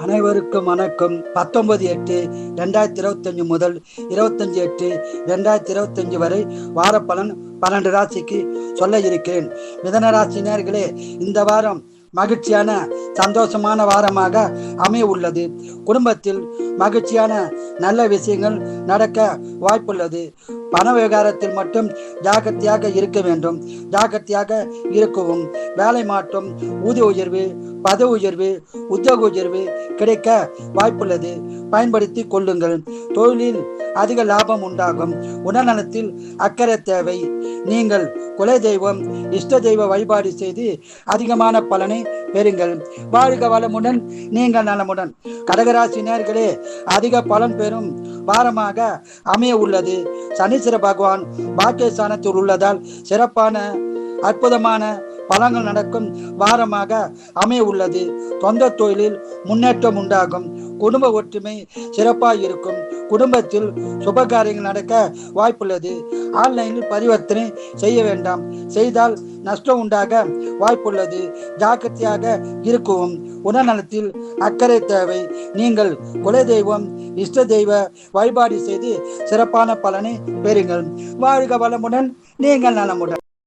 அனைவருக்கும் வணக்கம். 19/8/2025 முதல் 25/8/2025 வரை வார பலன் 12 ராசிக்கு சொல்ல இருக்கிறேன். மிதன ராசினியர்களே, இந்த வாரம் மகிழ்ச்சியான சந்தோஷமான வாரமாக அமைய உள்ளது. குடும்பத்தில் மகிழ்ச்சியான நல்ல விஷயங்கள் நடக்க வாய்ப்புள்ளது. பண விவகாரத்தில் மட்டும் ஜாக்கிரதையாக இருக்க வேண்டும். ஜாக்கிரதையாக இருக்கவும். வேலை மாற்றம், ஊதிய உயர்வு, பதவி உயர்வு, உத்தியோக உயர்வு கிடைக்க வாய்ப்புள்ளது. பயன்படுத்தி கொள்ளுங்கள். தொழிலில் அதிக லாபம் உண்டாகும். உடல்நலத்தில் அக்கறை தேவை. நீங்கள் குல தெய்வம், இஷ்ட தெய்வ வழிபாடு செய்து அதிகமான பலனை பெறுங்கள். வாழ்க வளமுடன், நீங்கள் நலமுடன். கடகராசி நேயர்களே, அதிக பலன் பெறும் வாரமாக அமைய உள்ளது. சனீஸ்வர பகவான் பாக்கியஸ்தானத்தில் உள்ளதால் சிறப்பான அற்புதமான பலன்கள் நடக்கும் வாரமாக அமைய உள்ளது. சொந்த தொழிலில் முன்னேற்றம் உண்டாகும். குடும்ப ஒற்றுமை சிறப்பாக இருக்கும். குடும்பத்தில் சுபகாரியங்கள் நடக்க வாய்ப்புள்ளது. ஆன்லைனில் பரிவர்த்தனை செய்ய வேண்டாம். செய்தால் நஷ்டம் உண்டாக வாய்ப்புள்ளது. ஜாக்கிரதையாக இருக்கவும். உடல்நலத்தில் அக்கறை தேவை. நீங்கள் குல தெய்வம், இஷ்ட தெய்வ வழிபாடு செய்து சிறப்பான பலனை பெறுங்கள். வாழ்க வளமுடன், நீங்கள் நலமுடன்.